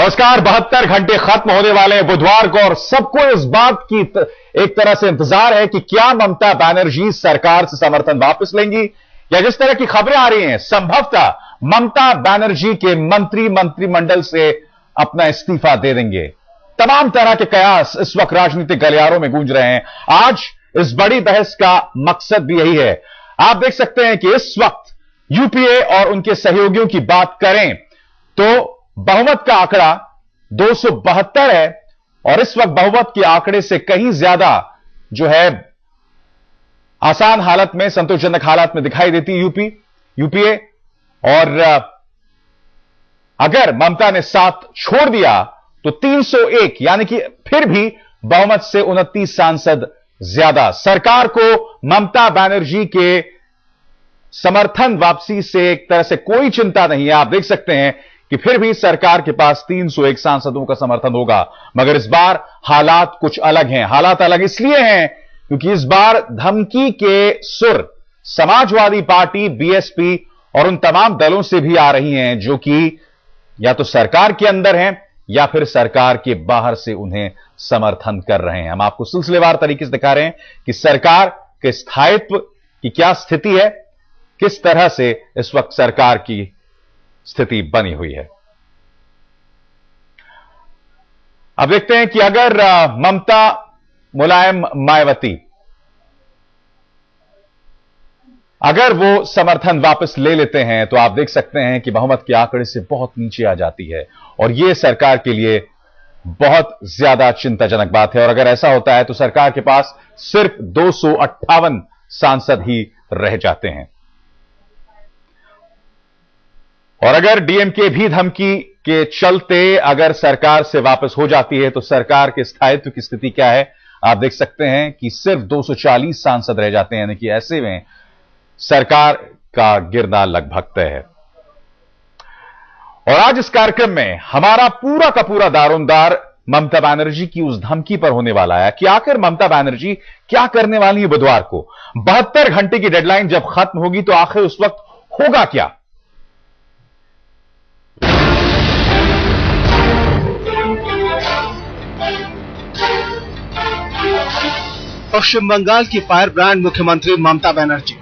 नमस्कार। 72 घंटे खत्म होने वाले हैं बुधवार को और सबको इस बात की एक तरह से इंतजार है कि क्या ममता बनर्जी सरकार से समर्थन वापस लेंगी या जिस तरह की खबरें आ रही हैं संभवतः ममता बनर्जी के मंत्रिमंडल से अपना इस्तीफा दे देंगे। तमाम तरह के कयास इस वक्त राजनीतिक गलियारों में गूंज रहे हैं। आज इस बड़ी बहस का मकसद भी यही है। आप देख सकते हैं कि इस वक्त यूपीए और उनके सहयोगियों की बात करें तो बहुमत का आंकड़ा 272 है और इस वक्त बहुमत के आंकड़े से कहीं ज्यादा जो है आसान हालत में, संतोषजनक हालत में दिखाई देती है यूपीए। और अगर ममता ने साथ छोड़ दिया तो 301 यानी कि फिर भी बहुमत से 29 सांसद ज्यादा। सरकार को ममता बनर्जी के समर्थन वापसी से एक तरह से कोई चिंता नहीं है। आप देख सकते हैं कि फिर भी सरकार के पास 301 सांसदों का समर्थन होगा, मगर इस बार हालात कुछ अलग हैं। हालात अलग इसलिए हैं क्योंकि इस बार धमकी के सुर समाजवादी पार्टी, बीएसपी और उन तमाम दलों से भी आ रही हैं जो कि या तो सरकार के अंदर हैं या फिर सरकार के बाहर से उन्हें समर्थन कर रहे हैं। हम आपको सिलसिलेवार तरीके से दिखा रहे हैं कि सरकार के स्थायित्व की क्या स्थिति है, किस तरह से इस वक्त सरकार की स्थिति बनी हुई है। अब देखते हैं कि अगर ममता, मुलायम, मायावती अगर वो समर्थन वापस ले लेते हैं तो आप देख सकते हैं कि बहुमत के आंकड़े से बहुत नीचे आ जाती है और यह सरकार के लिए बहुत ज्यादा चिंताजनक बात है। और अगर ऐसा होता है तो सरकार के पास सिर्फ 258 सांसद ही रह जाते हैं। और अगर डीएमके भी धमकी के चलते अगर सरकार से वापस हो जाती है तो सरकार के स्थायित्व की स्थिति क्या है आप देख सकते हैं कि सिर्फ 240 सांसद रह जाते हैं। यानी कि ऐसे में सरकार का गिरना लगभग तय है। और आज इस कार्यक्रम में हमारा पूरा का पूरा दारोमदार ममता बनर्जी की उस धमकी पर होने वाला है कि आखिर ममता बनर्जी क्या करने वाली है बुधवार को। 72 घंटे की डेडलाइन जब खत्म होगी तो आखिर उस वक्त होगा क्या। पश्चिम बंगाल की फायर ब्रांड मुख्यमंत्री ममता बनर्जी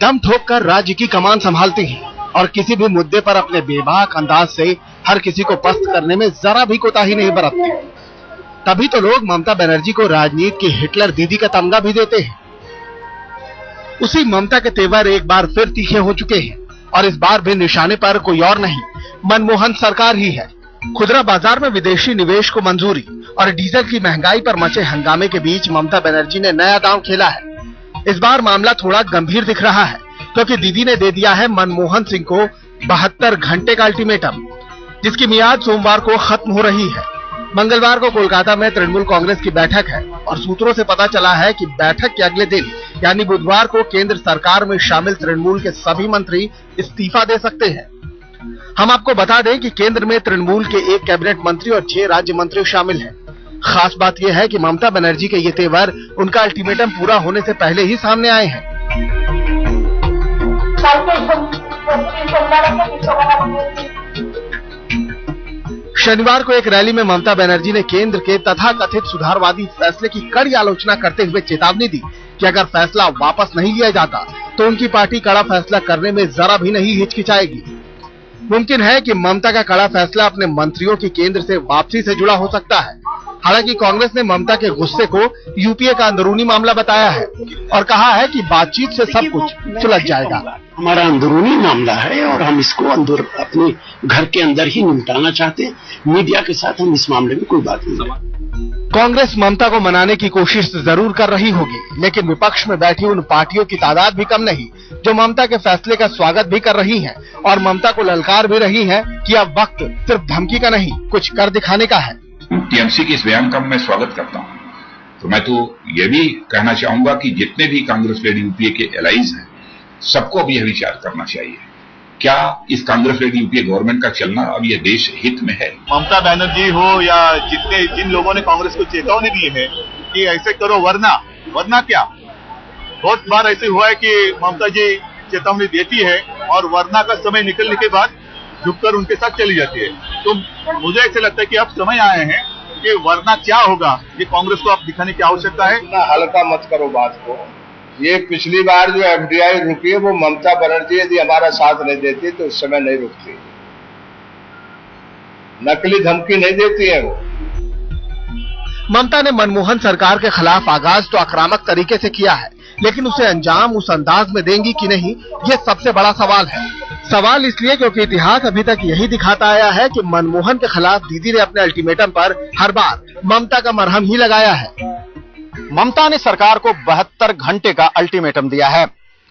दम ठोककर राज्य की कमान संभालती हैं और किसी भी मुद्दे पर अपने बेबाक अंदाज से हर किसी को पस्त करने में जरा भी कोताही नहीं बरतती। तभी तो लोग ममता बनर्जी को राजनीति की हिटलर दीदी का तमगा भी देते हैं। उसी ममता के तेवर एक बार फिर तीखे हो चुके हैं और इस बार भी निशाने पर कोई और नहीं, मनमोहन सरकार ही है। खुदरा बाजार में विदेशी निवेश को मंजूरी और डीजल की महंगाई पर मचे हंगामे के बीच ममता बनर्जी ने नया दांव खेला है। इस बार मामला थोड़ा गंभीर दिख रहा है क्योंकि दीदी ने दे दिया है मनमोहन सिंह को 72 घंटे का अल्टीमेटम, जिसकी मियाद सोमवार को खत्म हो रही है। मंगलवार को कोलकाता में तृणमूल कांग्रेस की बैठक है और सूत्रों से पता चला है कि बैठक के अगले दिन यानी बुधवार को केंद्र सरकार में शामिल तृणमूल के सभी मंत्री इस्तीफा दे सकते हैं। हम आपको बता दें कि केंद्र में तृणमूल के 1 कैबिनेट मंत्री और 6 राज्य मंत्री शामिल हैं। खास बात यह है कि ममता बनर्जी के ये तेवर उनका अल्टीमेटम पूरा होने से पहले ही सामने आए हैं। शनिवार को एक रैली में ममता बनर्जी ने केंद्र के तथाकथित सुधारवादी फैसले की कड़ी आलोचना करते हुए चेतावनी दी कि अगर फैसला वापस नहीं लिया जाता तो उनकी पार्टी कड़ा फैसला करने में जरा भी नहीं हिचकिचाएगी। मुमकिन है कि ममता का कड़ा फैसला अपने मंत्रियों की केंद्र से वापसी से जुड़ा हो सकता है। हालांकि कांग्रेस ने ममता के गुस्से को यूपीए का अंदरूनी मामला बताया है और कहा है कि बातचीत से सब कुछ सुलझ जाएगा। हमारा अंदरूनी मामला है और हम इसको अपने घर के अंदर ही निपटाना चाहते हैं। मीडिया के साथ हम इस मामले में कोई बात नहीं। कांग्रेस ममता को मनाने की कोशिश जरूर कर रही होगी, लेकिन विपक्ष में बैठी उन पार्टियों की तादाद भी कम नहीं जो ममता के फैसले का स्वागत भी कर रही हैं और ममता को ललकार भी रही हैं कि अब वक्त सिर्फ धमकी का नहीं, कुछ कर दिखाने का है। टीएमसी के इस बयान का मैं स्वागत करता हूं। तो मैं तो ये भी कहना चाहूंगा कि जितने भी कांग्रेस लेड यूपीए के एलाइज हैं सबको अब यह विचार करना चाहिए, क्या इस कांग्रेस लेड यूपीए गवर्नमेंट का चलना अब यह देश हित में है। ममता बनर्जी हो या जिन लोगों ने कांग्रेस को चेतावनी दी है कि ऐसे करो वरना क्या, बहुत बार ऐसे हुआ है कि ममता जी चेतावनी देती है और वरना का समय निकलने के बाद झुककर उनके साथ चली जाती है। तो मुझे ऐसे लगता है कि अब समय आए हैं कि वरना क्या होगा, ये कांग्रेस को अब दिखाने की आवश्यकता है। इतना हल्का मत करो बात को। ये पिछली बार जो एफडीआई रुकी है वो ममता बनर्जी यदि हमारा साथ नहीं देती तो उस समय नहीं रुकती। नकली धमकी नहीं देती है वो। ममता ने मनमोहन सरकार के खिलाफ आगाज तो आक्रामक तरीके से किया है, लेकिन उसे अंजाम उस अंदाज में देंगी कि नहीं, ये सबसे बड़ा सवाल है। सवाल इसलिए क्योंकि इतिहास अभी तक यही दिखाता आया है कि मनमोहन के खिलाफ दीदी ने अपने अल्टीमेटम पर हर बार ममता का मरहम ही लगाया है। ममता ने सरकार को 72 घंटे का अल्टीमेटम दिया है।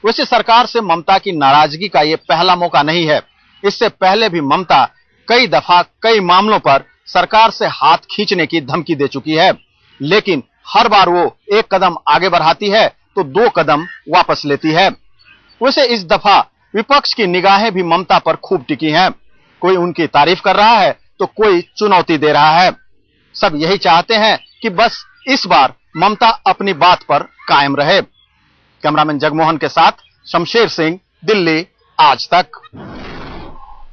वैसे सरकार से ममता की नाराजगी का ये पहला मौका नहीं है। इससे पहले भी ममता कई दफा कई मामलों पर सरकार से हाथ खींचने की धमकी दे चुकी है, लेकिन हर बार वो एक कदम आगे बढ़ाती है तो 2 कदम वापस लेती है। वैसे इस दफा विपक्ष की निगाहें भी ममता पर खूब टिकी हैं। कोई उनकी तारीफ कर रहा है तो कोई चुनौती दे रहा है। सब यही चाहते हैं कि बस इस बार ममता अपनी बात पर कायम रहे। कैमरामैन जगमोहन के साथ शमशेर सिंह, दिल्ली, आज तक।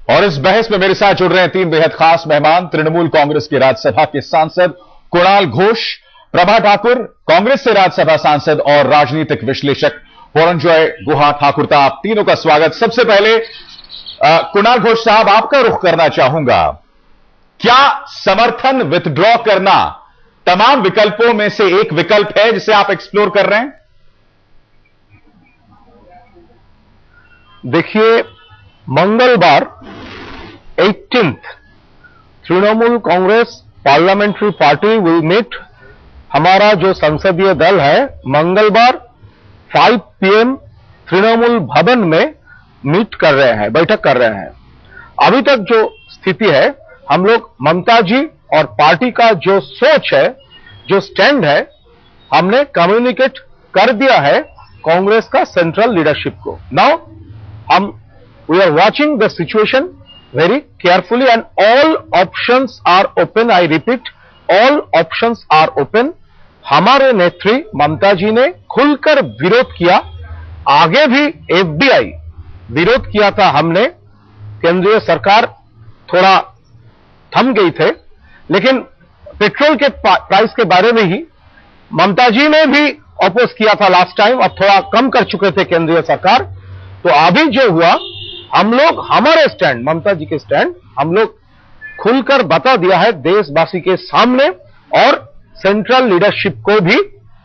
और इस बहस में मेरे साथ जुड़ रहे हैं 3 बेहद खास मेहमान। तृणमूल कांग्रेस के राज्यसभा के सांसद कुणाल घोष, प्रभा ठाकुर, कांग्रेस से राज्यसभा सांसद और राजनीतिक विश्लेषक पुरंजय गुहा ठाकुर। आप तीनों का स्वागत। सबसे पहले कुणाल घोष साहब, आपका रुख करना चाहूंगा। क्या समर्थन विथड्रॉ करना तमाम विकल्पों में से एक विकल्प है जिसे आप एक्सप्लोर कर रहे हैं? देखिए, मंगलवार 18th Trinamool Congress parliamentary party will meet. हमारा जो संसदीय दल है मंगलवार 5 PM तृणमूल भवन में मीट कर रहे हैं, बैठक कर रहे हैं। अभी तक जो स्थिति है, हम लोग ममता जी और पार्टी का जो सोच है, जो स्टैंड है, हमने कम्युनिकेट कर दिया है कांग्रेस का सेंट्रल लीडरशिप को। Now we are watching the situation very carefully and all options are open. I repeat, all options are open. हमारे नेत्री ममता जी ने खुलकर विरोध किया। आगे भी एफडीआई विरोध किया था हमने, केंद्रीय सरकार थोड़ा थम गई थे, लेकिन पेट्रोल के प्राइस के बारे में ही ममता जी ने भी अपोज किया था लास्ट टाइम, अब थोड़ा कम कर चुके थे केंद्रीय सरकार। तो अभी जो हुआ, हम लोग हमारे स्टैंड, ममता जी के स्टैंड हम लोग खुलकर बता दिया है देशवासी के सामने और सेंट्रल लीडरशिप को भी,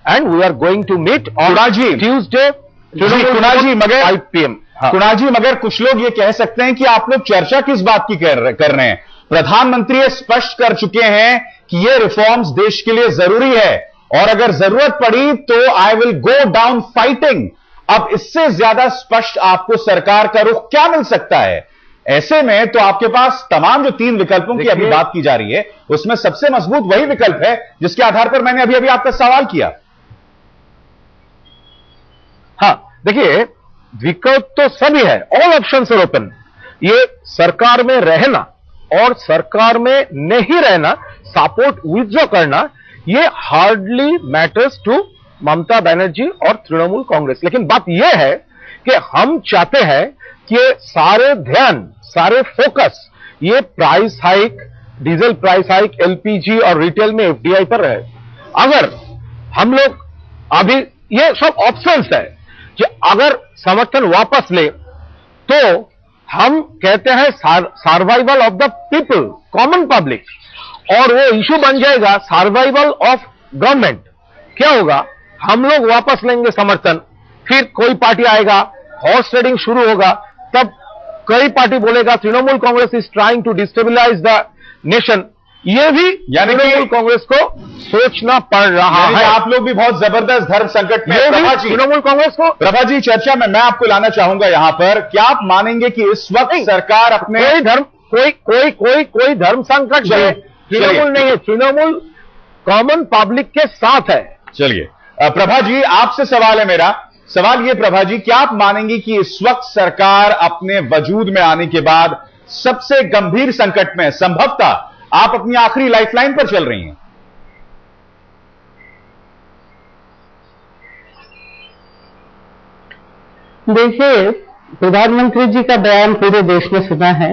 and we are going to meet on Tuesday Kunal ji, मगर 5 PM। कुणाल जी, मगर कुछ लोग ये कह सकते हैं कि आप लोग चर्चा किस बात की कर रहे हैं? प्रधानमंत्री ये स्पष्ट कर चुके हैं कि ये रिफॉर्म्स देश के लिए जरूरी है और अगर जरूरत पड़ी तो I will go down fighting. अब इससे ज्यादा स्पष्ट आपको सरकार का रुख क्या मिल सकता है? ऐसे में तो आपके पास तमाम जो 3 विकल्पों की अभी बात की जा रही है, उसमें सबसे मजबूत वही विकल्प है जिसके आधार पर मैंने अभी आपका सवाल किया। हाँ, देखिए, विकल्प तो सभी है, ऑल ऑप्शंस आर ओपन। ये सरकार में रहना और सरकार में नहीं रहना, सपोर्ट विथड्रॉ करना, ये hardly matters to Mamata Banerjee और तृणमूल कांग्रेस। लेकिन बात यह है कि हम चाहते हैं कि सारे ध्यान, सारे फोकस ये price hike, diesel price hike, LPG और रिटेल में एफडीआई पर रहे। अगर हम लोग अभी, ये सब ऑप्शंस है कि अगर समर्थन वापस ले तो हम कहते हैं survival of the people, common public, और वो इशू बन जाएगा सर्वाइवल ऑफ गवर्नमेंट। क्या होगा? हम लोग वापस लेंगे समर्थन, फिर कोई पार्टी आएगा, हॉर्स ट्रेडिंग शुरू होगा, तब कई पार्टी बोलेगा Trinamool Congress is trying to destabilise the nation. ये भी तृणमूल कांग्रेस को सोचना पड़ रहा है। आप लोग भी बहुत जबरदस्त धर्म संकट में तृणमूल कांग्रेस को। प्रभा जी, चर्चा में मैं आपको लाना चाहूंगा यहां पर। क्या आप मानेंगे कि इस वक्त सरकार अपने कोई धर्म संकट है, तृणमूल नहीं है, तृणमूल कॉमन पब्लिक के साथ है। चलिए प्रभा जी, आपसे सवाल है मेरा। सवाल ये प्रभा जी, क्या आप मानेंगे कि इस वक्त सरकार अपने वजूद में आने के बाद सबसे गंभीर संकट में, संभवतः आप अपनी आखिरी लाइफलाइन पर चल रही हैं? देखिए, प्रधानमंत्री जी का बयान पूरे देश ने सुना है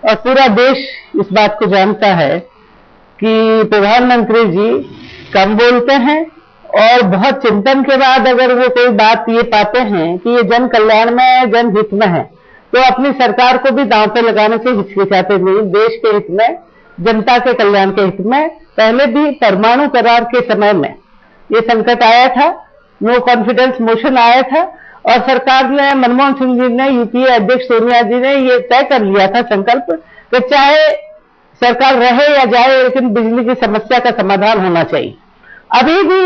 और पूरा देश इस बात को जानता है कि प्रधानमंत्री जी कम बोलते हैं और बहुत चिंतन के बाद अगर वो कोई बात ये पाते हैं कि ये जन कल्याण में, जनहित में है, तो अपनी सरकार को भी दांव पे लगाने से हिचकिचाते नहीं। देश के हित में, जनता के कल्याण के हित में, पहले भी परमाणु करार के समय में ये संकट आया था, नो कॉन्फिडेंस मोशन आया था और सरकार ने, मनमोहन सिंह जी ने, यूपीए अध्यक्ष सोनिया जी ने ये तय कर लिया था संकल्प कि चाहे सरकार रहे या जाए लेकिन बिजली की समस्या का समाधान होना चाहिए। अभी भी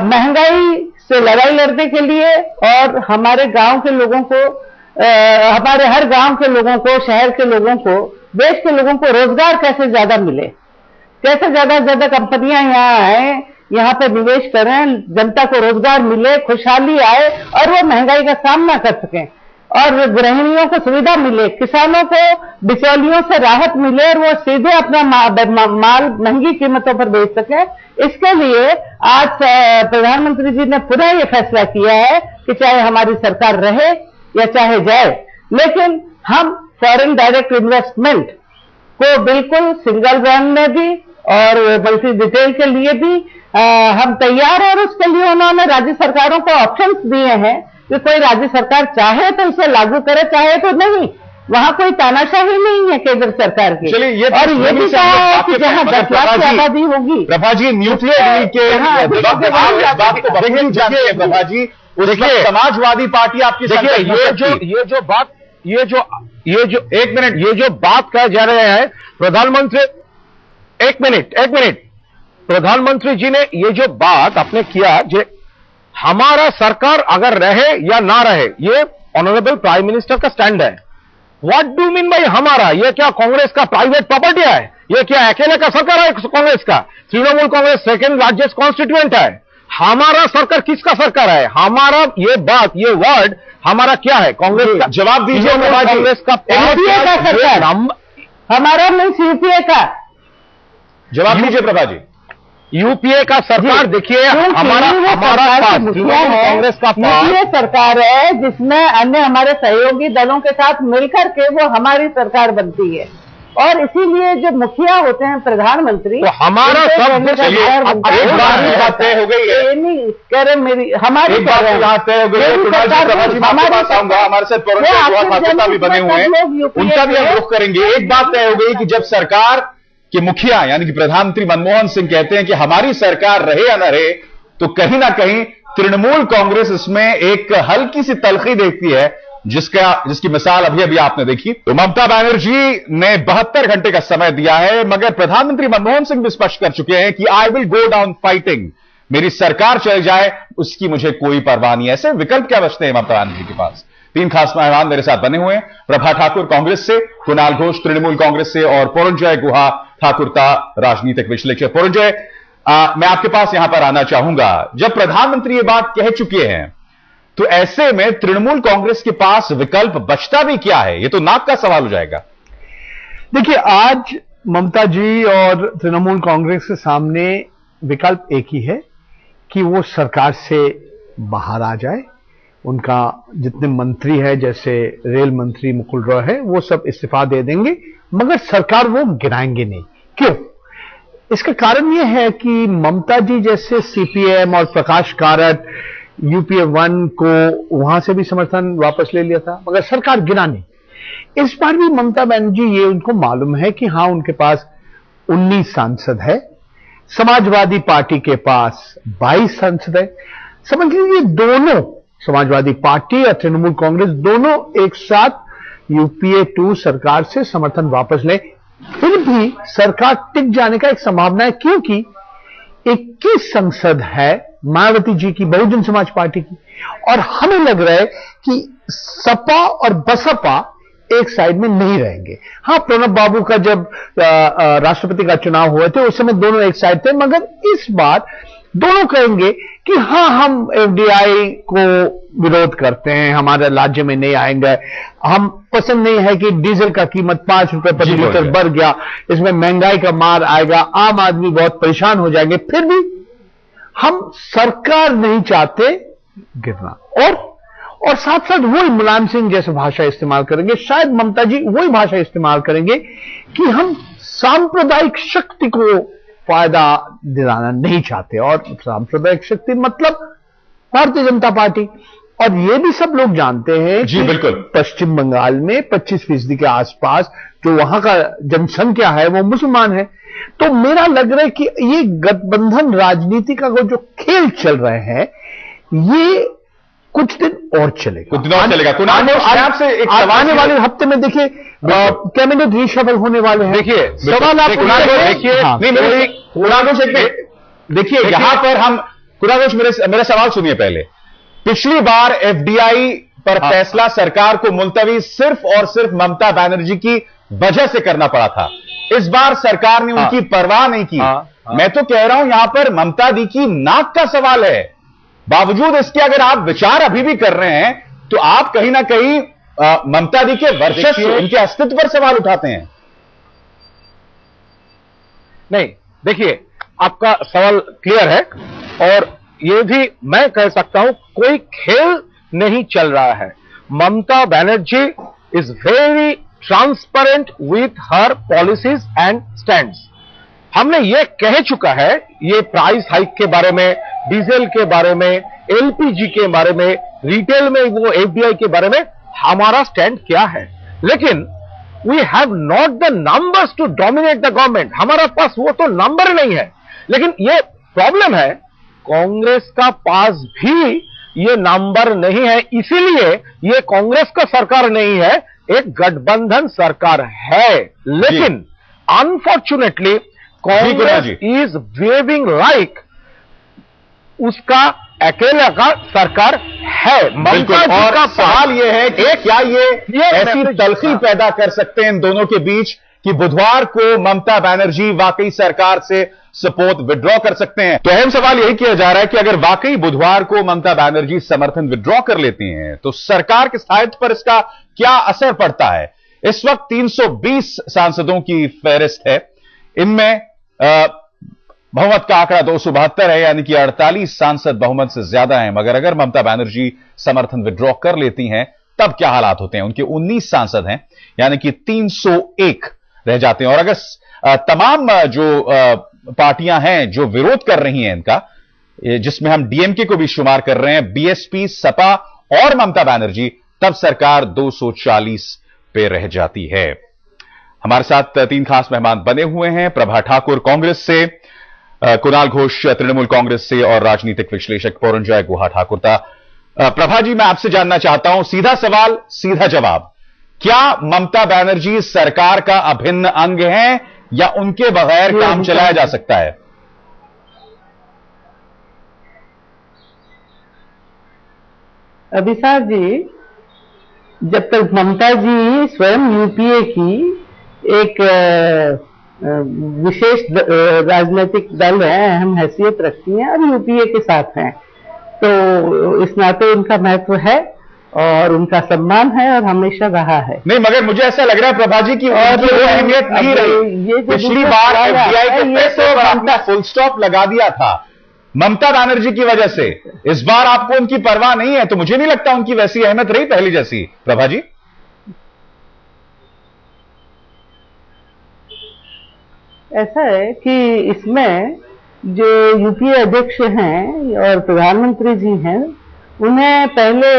महंगाई से लड़ाई लड़ने के लिए और हमारे गांव के लोगों को, हमारे हर गांव के लोगों को, शहर के लोगों को, देश के लोगों को रोजगार कैसे ज्यादा मिले, कैसे ज्यादा से ज्यादा कंपनियां यहाँ आए, यहाँ पे निवेश करें, जनता को रोजगार मिले, खुशहाली आए और वो महंगाई का सामना कर सकें और गृहिणियों को सुविधा मिले, किसानों को बिचौलियों से राहत मिले और वो सीधे अपना माल महंगी कीमतों पर बेच सके। इसके लिए आज प्रधानमंत्री जी ने पुनः ये फैसला किया है कि चाहे हमारी सरकार रहे या चाहे जाए, लेकिन हम फॉरेन डायरेक्ट इन्वेस्टमेंट को बिल्कुल सिंगल ब्रांड में भी और मल्टी डिटेल के लिए भी हम तैयार हैं और उसके लिए उन्होंने राज्य सरकारों को ऑप्शंस दिए हैं कि कोई राज्य सरकार चाहे तो इसे लागू करे, चाहे तो नहीं। वहां कोई तानाशाही नहीं है केंद्र सरकार की। चलिए, ये और ये भी कहा है कि जहां 10 लाख की आबादी होगी। प्रभा जी, न्यूक्लियर के प्रभा जी, देखिए समाजवादी पार्टी आपकी, देखिए ये जो एक मिनट, ये जो बात कह जा रहे हैं प्रधानमंत्री, एक मिनट प्रधानमंत्री जी ने ये जो बात आपने किया, जो हमारा सरकार अगर रहे या ना रहे, ये ऑनरेबल प्राइम मिनिस्टर का स्टैंड है। व्हाट डू मीन बाई हमारा? ये क्या कांग्रेस का प्राइवेट प्रॉपर्टी है? ये क्या अकेले का सरकार है कांग्रेस का? Trinamool Congress second largest constituent है। हमारा सरकार किसका सरकार है? हमारा, ये बात, ये वर्ड हमारा क्या है? कांग्रेस का। जवाब दीजिए। कांग्रेस का सरकार हमारा नहीं, यूपीए का। जवाब दीजिए प्रभा जी। यूपीए का सरकार, देखिए हमारा कांग्रेस का यूपीए सरकार है जिसमें अन्य हमारे सहयोगी दलों के साथ मिलकर के वो हमारी सरकार बनती है और इसीलिए जो मुखिया होते हैं प्रधानमंत्री, तो हमारा सब एक बात तय हो गई है। नहीं कह रहे मेरी, हमारी बात तय हो गई है। हमारे साथ भी बने हुए हैं, उनका भी हम रुख करेंगे। एक बात तय हो गई कि जब सरकार कि मुखिया यानी कि प्रधानमंत्री मनमोहन सिंह कहते हैं कि हमारी सरकार रहे या न रहे, तो कहीं ना कहीं तृणमूल कांग्रेस इसमें एक हल्की सी तलखी देखती है, जिसकी मिसाल अभी अभी आपने देखी। तो ममता बनर्जी ने 72 घंटे का समय दिया है, मगर प्रधानमंत्री मनमोहन सिंह भी स्पष्ट कर चुके हैं कि I will go down fighting, मेरी सरकार चल जाए उसकी मुझे कोई परवाह नहीं है। ऐसे विकल्प क्या बचते हैं ममता बनर्जी के पास? 3 खास मेहमान मेरे साथ बने हुए हैं। प्रभा ठाकुर कांग्रेस से, कुणाल घोष तृणमूल कांग्रेस से और पुरंजय गुहा ठाकुरता राजनीतिक विश्लेषक। पुरंजय, मैं आपके पास यहां पर आना चाहूंगा। जब प्रधानमंत्री ये बात कह चुके हैं तो ऐसे में तृणमूल कांग्रेस के पास विकल्प बचता भी क्या है? ये तो नाक का सवाल हो जाएगा। देखिए, आज ममता जी और तृणमूल कांग्रेस के सामने विकल्प एक ही है कि वो सरकार से बाहर आ जाए। उनका जितने मंत्री है, जैसे रेल मंत्री मुकुल रॉय है, वो सब इस्तीफा दे देंगे, मगर सरकार वो गिराएंगे नहीं। क्यों? इसका कारण यह है कि ममता जी जैसे सीपीएम और प्रकाश कारत यूपीए 1 को वहां से भी समर्थन वापस ले लिया था, मगर सरकार गिरा नहीं। इस बार भी ममता बनर्जी, ये उनको मालूम है कि हां उनके पास 19 सांसद है, समाजवादी पार्टी के पास 22 सांसद है। समझ लीजिए दोनों, समाजवादी पार्टी और तृणमूल कांग्रेस दोनों एक साथ यूपीए 2 सरकार से समर्थन वापस ले, फिर भी सरकार टिक जाने का एक संभावना है, क्योंकि 21 संसद है मायावती जी की, बहुजन समाज पार्टी की, और हमें लग रहा है कि सपा और बसपा एक साइड में नहीं रहेंगे। हां, प्रणब बाबू का जब राष्ट्रपति का चुनाव हुए थे उस समय दोनों एक साइड थे, मगर इस बार दोनों कहेंगे कि हां, हम एफडीआई को विरोध करते हैं, हमारे राज्य में नहीं आएंगे, हम पसंद नहीं है कि डीजल का कीमत 5 रुपए प्रति लीटर बढ़ गया, इसमें महंगाई का मार आएगा, आम आदमी बहुत परेशान हो जाएंगे, फिर भी हम सरकार नहीं चाहते गिरना। और साथ साथ वही मुलायम सिंह जैसे भाषा इस्तेमाल करेंगे, शायद ममता जी वही भाषा इस्तेमाल करेंगे कि हम सांप्रदायिक शक्ति को फायदा दिलाना नहीं चाहते, और सांप्रदायिक शक्ति मतलब भारतीय जनता पार्टी। और ये भी सब लोग जानते हैं जी कि बिल्कुल, पश्चिम बंगाल में 25% के आसपास जो वहां का जनसंख्या है वो मुसलमान है। तो मेरा लग रहा है कि ये गठबंधन राजनीति का जो खेल चल रहे हैं ये कुछ दिन और चलेगा, कुछ दिन और चलेगा। आपसे एक सवाल, आने वाले हफ्ते में देखिए कैबिनेट रिशफल होने वाले हैं। देखिए सवाल आप देखिए यहां पर हम कुणाल, मेरा सवाल सुनिए पहले। पिछली बार एफडीआई पर फैसला सरकार को मुलतवी सिर्फ और सिर्फ ममता बनर्जी की वजह से करना पड़ा था। इस बार सरकार ने उनकी परवाह नहीं की। मैं तो कह रहा हूं यहां पर ममता दी की नाक का सवाल है। बावजूद इसके अगर आप विचार अभी भी कर रहे हैं तो आप कहीं ना कहीं ममता दी के वर्चस्व, उनके अस्तित्व पर सवाल उठाते हैं। नहीं, देखिए आपका सवाल क्लियर है, और ये भी मैं कह सकता हूं कोई खेल नहीं चल रहा है। Mamata Banerjee is very transparent with her policies and stands. हमने ये कह चुका है, ये प्राइस हाइक के बारे में, डीजल के बारे में, एलपीजी के बारे में, रिटेल में वो एफडीआई के बारे में हमारा स्टैंड क्या है। लेकिन we have not the numbers to dominate the government. हमारा पास वो तो नंबर नहीं है। लेकिन ये प्रॉब्लम है, कांग्रेस का पास भी ये नंबर नहीं है, इसीलिए ये कांग्रेस का सरकार नहीं है, एक गठबंधन सरकार है। लेकिन unfortunately Congress is waving like उसका अकेला का सरकार है। और सवाल यह है कि क्या ये ऐसी तलखी पैदा कर सकते हैं इन दोनों के बीच कि बुधवार को ममता बनर्जी वाकई सरकार से सपोर्ट विड्रॉ कर सकते हैं। तो अहम सवाल यही किया जा रहा है कि अगर वाकई बुधवार को ममता बनर्जी समर्थन विड्रॉ कर लेती हैं तो सरकार के स्थायित्व पर इसका क्या असर पड़ता है। इस वक्त 320 सांसदों की फहरिस्त है, इनमें बहुमत का आंकड़ा 272 है, यानी कि 48 सांसद बहुमत से ज्यादा हैं। मगर अगर ममता बनर्जी समर्थन विड्रॉ कर लेती हैं तब क्या हालात होते हैं। उनके 19 सांसद हैं, यानी कि 301 रह जाते हैं। और अगर तमाम जो पार्टियां हैं जो विरोध कर रही हैं इनका, जिसमें हम डीएमके को भी शुमार कर रहे हैं, बीएसपी, सपा और ममता बनर्जी, तब सरकार 240 पे रह जाती है। हमारे साथ 3 खास मेहमान बने हुए हैं। प्रभा ठाकुर कांग्रेस से, कुणाल घोष तृणमूल कांग्रेस से, और राजनीतिक विश्लेषक पौरंजय गुहा ठाकुर था। प्रभा जी, मैं आपसे जानना चाहता हूं, सीधा सवाल सीधा जवाब, क्या ममता बनर्जी सरकार का अभिन्न अंग है या उनके बगैर काम चलाया जा सकता है? अभिषेक जी, जब तक ममता जी स्वयं यूपीए की एक विशेष राजनीतिक दल है, अहम हैसियत रखती हैं और यूपीए के साथ हैं, तो इस नाते उनका महत्व है और उनका सम्मान है और हमेशा रहा है। नहीं, मगर मुझे ऐसा लग रहा है प्रभा जी की उनकी वो अहमियत नहीं रही। ये पिछली बार एफडीआई के पैसे पर आपने फुल स्टॉप लगा दिया था ममता बनर्जी की वजह से। इस बार आपको उनकी परवाह नहीं है, तो मुझे नहीं लगता उनकी वैसी अहमियत रही पहली जैसी। प्रभा जी, ऐसा है कि इसमें जो यूपीए अध्यक्ष हैं और प्रधानमंत्री जी हैं, उन्हें पहले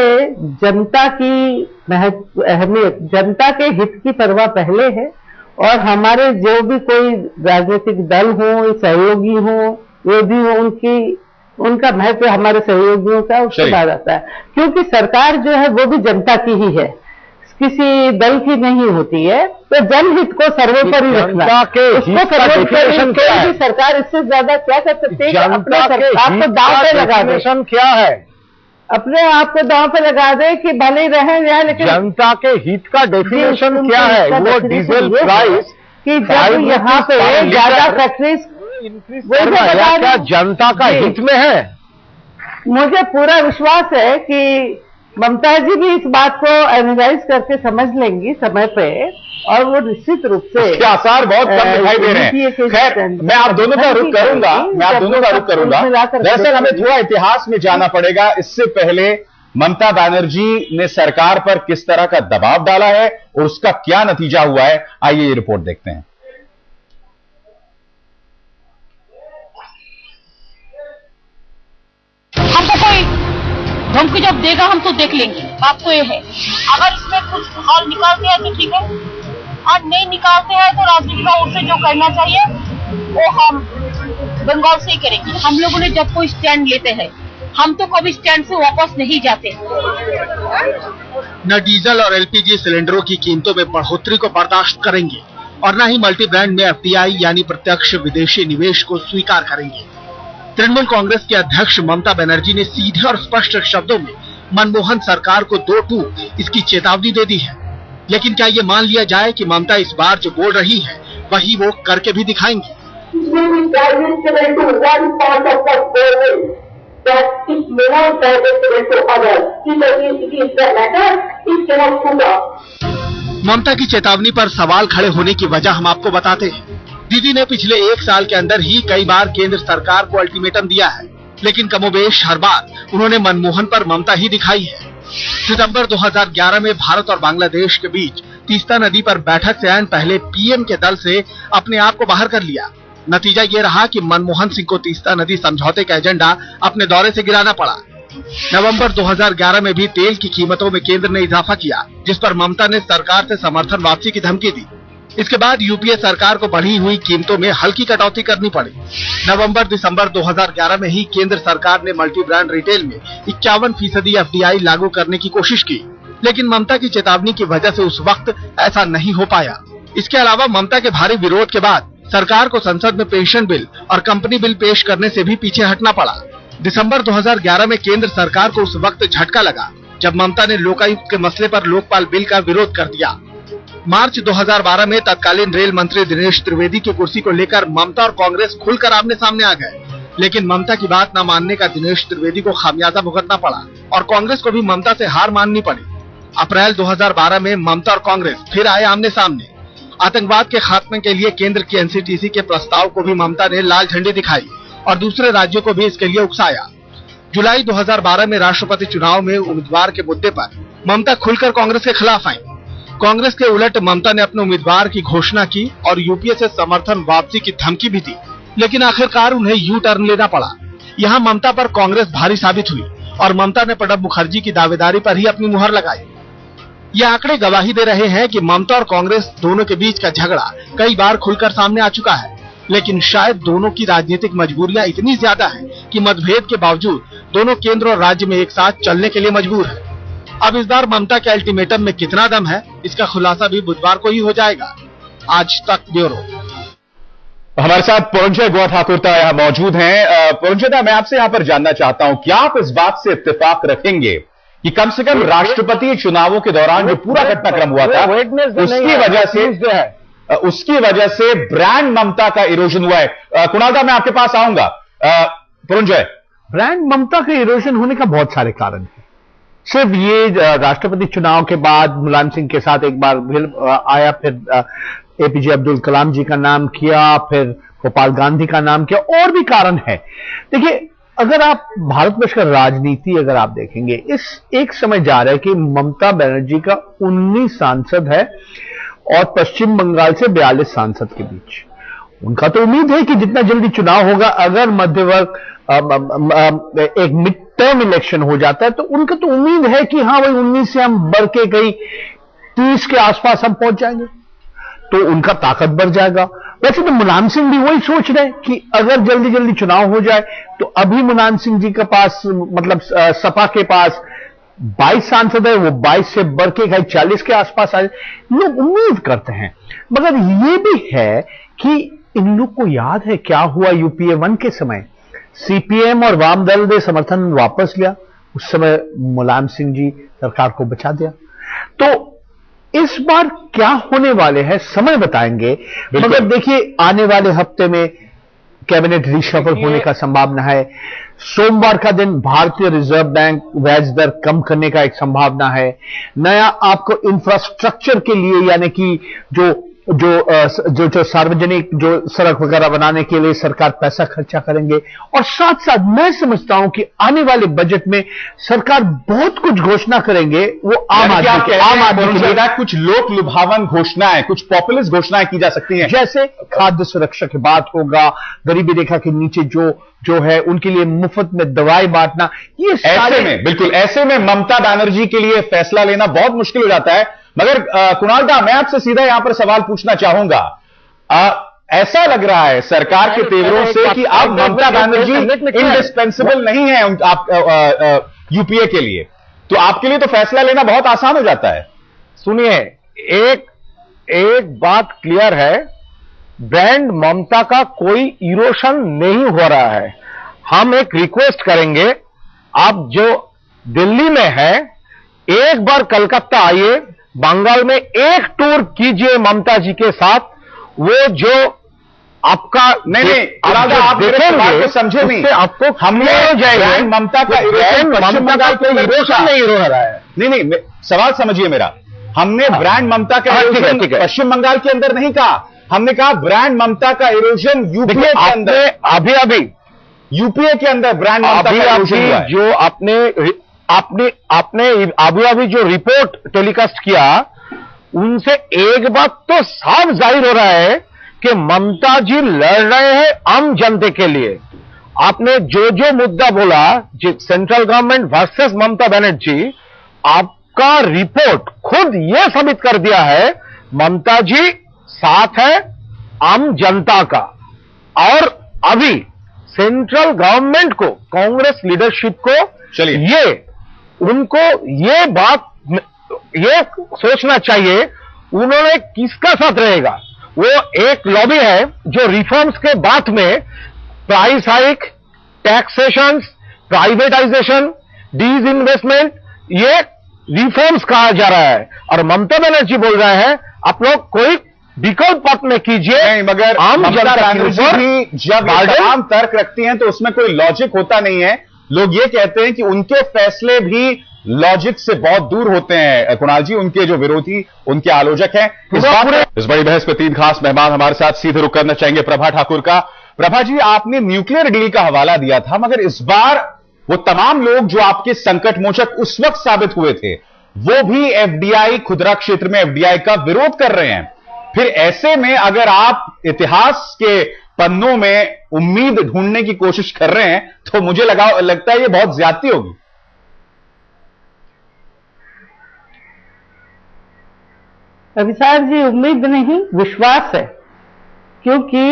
जनता की अहमियत, जनता के हित की परवाह पहले है, और हमारे जो भी कोई राजनीतिक दल हो, सहयोगी हो, वो भी हो, उनका महत्व हमारे सहयोगियों का उसके बाद आता है, क्योंकि सरकार जो है वो भी जनता की ही है, किसी दल की नहीं होती है। तो जनहित को सर्वोपरि रखना, उसको सर्वोपरि, सरकार इससे ज्यादा क्या कर सकती है? अपने आप को दांव पे लगा दे। क्या है? अपने आप को दांव पे लगा दे कि भले ही रहे, लेकिन जनता के हित का डेफिनेशन क्या है? वो डीजल प्राइस कि जब यहाँ पे ज्यादा फैक्ट्री क्या जनता का हित में है? मुझे पूरा विश्वास है कि ममता जी भी इस बात को एनालाइज करके समझ लेंगी समय पे, और वो निश्चित रूप से आसार बहुत कम दिखाई दे रहे हैं। खैर, मैं आप दोनों का रुख करूंगा, दरअसल हमें थोड़ा इतिहास में जाना पड़ेगा। इससे पहले ममता बनर्जी ने सरकार पर किस तरह का दबाव डाला है और उसका क्या नतीजा हुआ है, आइए ये रिपोर्ट देखते हैं। हमको कोई धमकी जब देगा हम तो देख लेंगे। बात तो ये है, अगर इसमें कुछ हल निकालते हैं तो ठीक है, और नहीं निकालते हैं तो राजनीतिक ओर से जो करना चाहिए वो हम बंगाल से ही करेंगे। हम लोगों ने जब कोई स्टैंड लेते हैं हम तो कभी स्टैंड से वापस नहीं जाते। न डीजल और एलपीजी सिलेंडरों की कीमतों में बढ़ोतरी को बर्दाश्त करेंगे और न ही मल्टी ब्रांड में एफडीआई यानी प्रत्यक्ष विदेशी निवेश को स्वीकार करेंगे। तृणमूल कांग्रेस के अध्यक्ष ममता बनर्जी ने सीधे और स्पष्ट शब्दों में मनमोहन सरकार को 2 टूक इसकी चेतावनी दे दी है। लेकिन क्या ये मान लिया जाए कि ममता इस बार जो बोल रही है वही वो करके भी दिखाएंगी? ममता की चेतावनी पर सवाल खड़े होने की वजह हम आपको बताते हैं। दीदी ने पिछले 1 साल के अंदर ही कई बार केंद्र सरकार को अल्टीमेटम दिया है, लेकिन कमोबेश हर बार उन्होंने मनमोहन पर ममता ही दिखाई है। सितंबर 2011 में भारत और बांग्लादेश के बीच तीस्ता नदी पर बैठक से पहले पीएम के दल से अपने आप को बाहर कर लिया। नतीजा ये रहा कि मनमोहन सिंह को तीस्ता नदी समझौते का एजेंडा अपने दौरे से गिराना पड़ा। नवंबर 2011 में भी तेल की कीमतों में केंद्र ने इजाफा किया, जिस पर ममता ने सरकार से समर्थन वापसी की धमकी दी। इसके बाद यूपीए सरकार को बढ़ी हुई कीमतों में हल्की कटौती करनी पड़ी। नवंबर-दिसंबर 2011 में ही केंद्र सरकार ने मल्टी ब्रांड रिटेल में 51% एफडीआई लागू करने की कोशिश की, लेकिन ममता की चेतावनी की वजह से उस वक्त ऐसा नहीं हो पाया। इसके अलावा ममता के भारी विरोध के बाद सरकार को संसद में पेंशन बिल और कंपनी बिल पेश करने से भी पीछे हटना पड़ा। दिसंबर 2011 में केंद्र सरकार को उस वक्त झटका लगा जब ममता ने लोकायुक्त के मसले पर लोकपाल बिल का विरोध कर दिया। मार्च 2012 में तत्कालीन रेल मंत्री दिनेश त्रिवेदी की कुर्सी को लेकर ममता और कांग्रेस खुलकर आमने सामने आ गए, लेकिन ममता की बात न मानने का दिनेश त्रिवेदी को खामियाजा भुगतना पड़ा और कांग्रेस को भी ममता से हार माननी पड़ी। अप्रैल 2012 में ममता और कांग्रेस फिर आए आमने सामने। आतंकवाद के खात्मे के लिए केंद्र की एनसीटीसी के प्रस्ताव को भी ममता ने लाल झंडी दिखाई और दूसरे राज्यों को भी इसके लिए उकसाया। जुलाई 2012 में राष्ट्रपति चुनाव में उम्मीदवार के मुद्दे पर ममता खुलकर कांग्रेस के खिलाफ आई। कांग्रेस के उलट ममता ने अपने उम्मीदवार की घोषणा की और यूपीए से समर्थन वापसी की धमकी भी दी, लेकिन आखिरकार उन्हें यू टर्न लेना पड़ा। यहाँ ममता पर कांग्रेस भारी साबित हुई और ममता ने प्रणब मुखर्जी की दावेदारी पर ही अपनी मुहर लगाई। ये आंकड़े गवाही दे रहे हैं कि ममता और कांग्रेस दोनों के बीच का झगड़ा कई बार खुलकर सामने आ चुका है, लेकिन शायद दोनों की राजनीतिक मजबूरियां इतनी ज्यादा हैं कि मतभेद के बावजूद दोनों केंद्र और राज्य में एक साथ चलने के लिए मजबूर है। अब इस बार ममता के अल्टीमेटम में कितना दम है, इसका खुलासा भी बुधवार को ही हो जाएगा। आज तक ब्यूरो। हमारे साथ पुरंजय गोवा ठाकुर यहाँ मौजूद हैं। पुरंजय, मैं आपसे यहाँ पर जानना चाहता हूं, क्या आप इस बात से इत्तेफाक रखेंगे कि कम से कम राष्ट्रपति चुनावों के दौरान जो पूरा घटनाक्रम हुआ था उसकी वजह से ब्रांड ममता का इरोजन हुआ है? कुणाल, मैं आपके पास आऊंगा। पुरंजय, ब्रांड ममता के इरोजन होने का बहुत सारे कारण हैं। सिर्फ ये राष्ट्रपति चुनाव के बाद मुलायम सिंह के साथ एक बार आया, फिर एपीजे अब्दुल कलाम जी का नाम किया, फिर गोपाल गांधी का नाम किया, और भी कारण है। देखिए, अगर आप भारतवर्ष का राजनीति अगर आप देखेंगे, इस एक समय जा रहा है कि ममता बनर्जी का 19 सांसद है और पश्चिम बंगाल से 42 सांसद के बीच। उनका तो उम्मीद है कि जितना जल्दी चुनाव होगा, अगर मध्यवर्ग एक मिड टर्म इलेक्शन हो जाता है तो उनका तो उम्मीद है कि हाँ भाई 19 से हम बढ़ के कहीं 30 के आसपास हम पहुंच जाएंगे, तो उनका ताकत बढ़ जाएगा। वैसे तो मुलायम सिंह भी वही सोच रहे हैं कि अगर जल्दी जल्दी चुनाव हो जाए तो अभी मुलायम सिंह जी के पास, मतलब सपा के पास 22 सांसद है, वो 22 से बढ़ के 40 के आसपास आए, लोग उम्मीद करते हैं। मगर ये भी है कि इन लोग को याद है क्या हुआ यूपीए 1 के समय। सीपीएम और वाम दल ने समर्थन वापस लिया, उस समय मुलायम सिंह जी सरकार को बचा दिया। तो इस बार क्या होने वाले हैं समय बताएंगे, मगर देखिए आने वाले हफ्ते में कैबिनेट रिशफल होने का संभावना है। सोमवार का दिन भारतीय रिजर्व बैंक ब्याज दर कम करने का एक संभावना है। नया आपको इंफ्रास्ट्रक्चर के लिए, यानी कि जो जो सार्वजनिक जो सड़क वगैरह बनाने के लिए सरकार पैसा खर्चा करेंगे। और साथ साथ मैं समझता हूं कि आने वाले बजट में सरकार बहुत कुछ घोषणा करेंगे। वो आम आदमी के लिए कुछ लोक लुभावन घोषणाएं, कुछ पॉपुलिस्ट घोषणाएं की जा सकती हैं, जैसे खाद्य सुरक्षा की बात होगा, गरीबी रेखा के नीचे जो है उनके लिए मुफ्त में दवाई बांटना। ये ऐसे में बिल्कुल ऐसे में ममता बनर्जी के लिए फैसला लेना बहुत मुश्किल हो जाता है। मगर कुणाल दा, मैं आपसे सीधा यहां पर सवाल पूछना चाहूंगा। ऐसा लग रहा है सरकार के तेवरों से कि अब ममता बनर्जी इंडिस्पेंसिबल नहीं है आप यूपीए के लिए, तो आपके लिए तो फैसला लेना बहुत आसान हो जाता है। सुनिए, एक बात क्लियर है, ब्रांड ममता का कोई इरोशन नहीं हो रहा है। हम एक रिक्वेस्ट करेंगे, आप जो दिल्ली में है एक बार कलकत्ता आइए, बंगाल में एक टूर कीजिए ममता जी के साथ। वो जो आपका नहीं आप मेरे बात को समझे नहीं, आपको हमने जाएंगे ममता का इरोशन नहीं हो रहा है। नहीं सवाल समझिए मेरा। हमने ब्रांड ममता का इरोशन पश्चिम बंगाल के अंदर नहीं कहा, हमने कहा ब्रांड ममता का इरोजन यूपीए के अंदर, अभी यूपीए के अंदर ब्रांड ममता का इरोजन हुआ है। जो आपने अभी जो रिपोर्ट टेलीकास्ट किया, उनसे एक बात तो साफ जाहिर हो रहा है कि ममता जी लड़ रहे हैं आम जनता के लिए। आपने जो मुद्दा बोला, central government versus Mamata Banerjee, आपका रिपोर्ट खुद यह साबित कर दिया है ममता जी साथ है आम जनता का। और अभी सेंट्रल गवर्नमेंट को, कांग्रेस लीडरशिप को उनको ये बात ये सोचना चाहिए उन्होंने किसका साथ रहेगा। वो एक लॉबी है जो रिफॉर्म्स के बाद में price hike, taxation, privatisation, disinvestment, ये रिफॉर्म्स कहा जा रहा है। और ममता बनर्जी बोल रहे हैं आप लोग कोई विकल्प पथ में कीजिए। नहीं, मगर आम जनता भी जब तमाम तर्क रखती हैं तो उसमें कोई लॉजिक होता नहीं है। लोग ये कहते हैं कि उनके फैसले भी लॉजिक से बहुत दूर होते हैं। कुणाल जी, उनके जो विरोधी, उनके आलोचक हैं। इस बड़ी बहस पे 3 खास मेहमान हमारे साथ सीधे रुख करना चाहेंगे प्रभा ठाकुर का। प्रभा जी, आपने न्यूक्लियर डील का हवाला दिया था, मगर इस बार वो तमाम लोग जो आपके संकट मोचक उस वक्त साबित हुए थे, वो भी एफडीआई, खुदरा क्षेत्र में एफडीआई का विरोध कर रहे हैं। फिर ऐसे में अगर आप इतिहास के पन्नों में उम्मीद ढूंढने की कोशिश कर रहे हैं, तो मुझे लगता है ये बहुत ज्यादती होगी। अभिसार जी, उम्मीद नहीं, विश्वास है। क्योंकि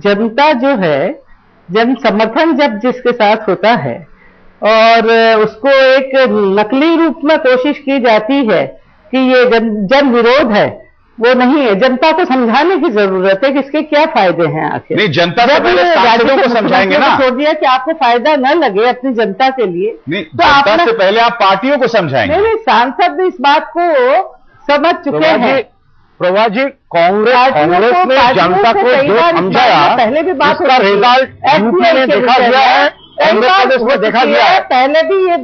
जनता जो है, जन समर्थन जब जिसके साथ होता है और उसको एक नकली रूप में कोशिश की जाती है कि ये जन विरोध है, वो नहीं है। जनता को समझाने की जरूरत है कि इसके क्या फायदे हैं। आखिर नहीं, जनता को पहले सांसदों को समझाएंगे ना। छोड़ दिया कि आपको फायदा न लगे अपनी जनता के लिए, नहीं, तो जनता से पहले आप पार्टियों को समझाएंगे। नहीं, सांसद इस बात को समझ चुके हैं। प्रभा जी, कांग्रेस ने जनता को जो समझाया, पहले भी बात उसका रिजल्ट यूपी में देखा गया है, आंध्र प्रदेश में देखा गया है। पहले भी ये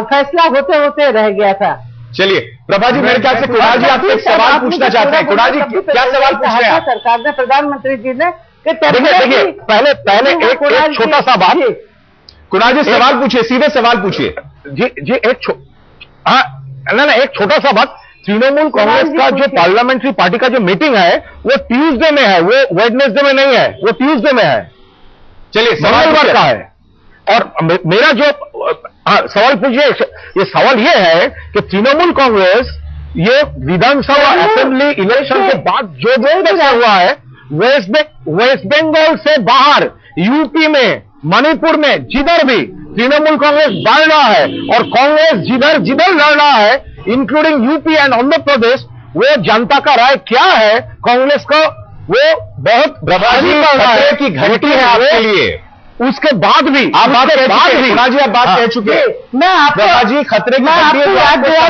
फैसला होते होते रह गया था। चलिए प्रभा जी, मेरे ख्याल से कुणाल जी आपसे एक सवाल पूछना चाहते हैं। कुणाल जी, क्या सवाल पूछ रहे हैं? सरकार ने, प्रधानमंत्री जी ने, देखिए पहले एक छोटा सा बात। कुणाल जी सवाल पूछिए, सीधे सवाल पूछिए। जी एक छोटा सा बात। तृणमूल कांग्रेस का जो पार्लियामेंट्री पार्टी का जो मीटिंग है वो ट्यूसडे में है, वो वेडनेसडे में नहीं है, वो ट्यूसडे में है। चलिए, मंगलवार का है। और मेरा जो सवाल पूछिए, ये सवाल ये है कि तृणमूल कांग्रेस ये विधानसभा असेंबली इलेक्शन के बाद जो हुआ है, वेस्ट बंगाल से बाहर, यूपी में, मणिपुर में, जिधर भी तृणमूल कांग्रेस बढ़ रहा है और कांग्रेस जिधर लड़ रहा है, including UP and Andhra Pradesh, वो जनता का राय क्या है कांग्रेस को, वो बहुत खतरे की घंटी है आपके लिए। उसके बाद भी आप बात कह चुके हैं। मैं आपको जी खतरे की याद दिला,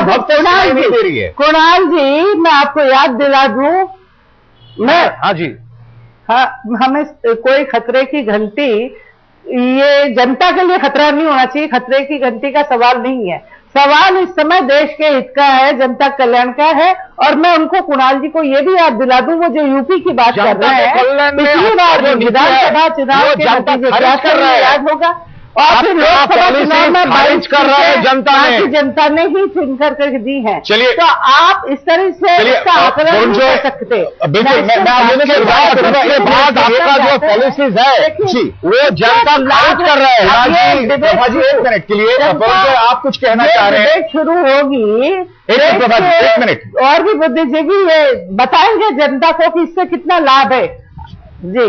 कुणाल जी, मैं आपको याद दिला दूं, हमें कोई खतरे की घंटी, ये जनता के लिए खतरा नहीं होना चाहिए। खतरे की घंटी का सवाल नहीं है। सवाल इस समय देश के हित का है, जनता कल्याण का है। और मैं उनको, कुणाल जी को ये भी याद दिला दूं, वो जो यूपी की बात कर रहे हैं, पिछली बार जो विधानसभा चुनाव के नतीजे क्या कर रहे हैं याद होगा, और फिर लोकसभा चुनाव में बारिश कर रहे हैं जनता ने ही चुनकर कर दी है। चलिए, तो आप इस तरह से इसका आकलन नहीं कर सकते। बिल्कुल, मैं आपका जो पॉलिसीज है जी वो जनता खारिज कर रहे हैं। एक मिनट के लिए आप कुछ कहना चाह रहे हैं? शुरू होगी, एक मिनट, और भी बुद्धिजीवी बताएंगे जनता को कि इससे कितना लाभ है। जी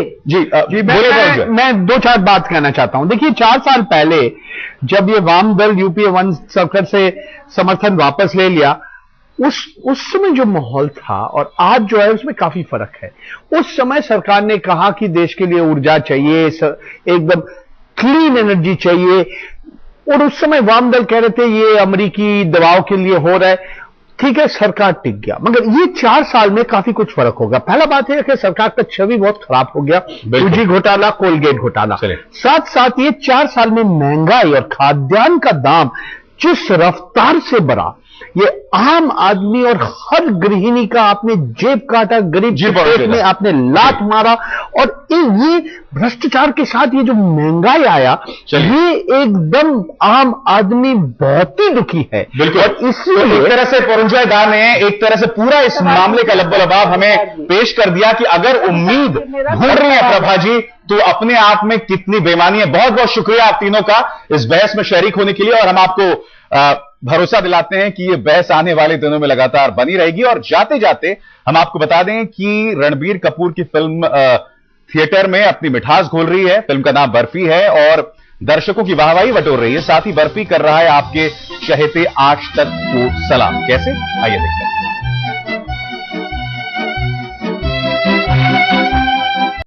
मैं दो चार बात कहना चाहता हूं। देखिए, 4 साल पहले जब ये वाम दल यूपीए 1 सरकार से समर्थन वापस ले लिया, उस समय जो माहौल था और आज जो है उसमें काफी फर्क है। उस समय सरकार ने कहा कि देश के लिए ऊर्जा चाहिए, एकदम क्लीन एनर्जी चाहिए, और उस समय वाम दल कह रहे थे ये अमेरिकी दबाव के लिए हो रहा है। ठीक है, सरकार टिक गया, मगर ये 4 साल में काफी कुछ फर्क होगा। पहला बात है कि सरकार का छवि बहुत खराब हो गया, 2G घोटाला, कोलगेट घोटाला, साथ साथ ये 4 साल में महंगाई और खाद्यान्न का दाम जिस रफ्तार से बढ़ा, ये आम आदमी और हर गृहिणी का आपने जेब काटा, गरीब के पेट में आपने लात मारा, और ये भ्रष्टाचार के साथ ये जो महंगाई आया, ये एकदम आम आदमी बहुत ही दुखी है। बिल्कुल, और इसलिए एक तरह से परंजॉय दा ने एक तरह से पूरा इस मामले का लब्बो-लबाब हमें पेश कर दिया कि अगर उम्मीद ढूंढ रहे हैं प्रभा जी तो अपने आप में कितनी बेईमानी है। बहुत बहुत शुक्रिया आप तीनों का इस बहस में शरीक होने के लिए, और हम आपको भरोसा दिलाते हैं कि ये बहस आने वाले दिनों में लगातार बनी रहेगी। और जाते जाते हम आपको बता दें कि रणबीर कपूर की फिल्म थिएटर में अपनी मिठास घोल रही है। फिल्म का नाम बर्फी है और दर्शकों की वाहवाही बटोर रही है। साथ ही बर्फी कर रहा है आपके चहेते आज तक को सलाम। कैसे, आइए देखते हैं।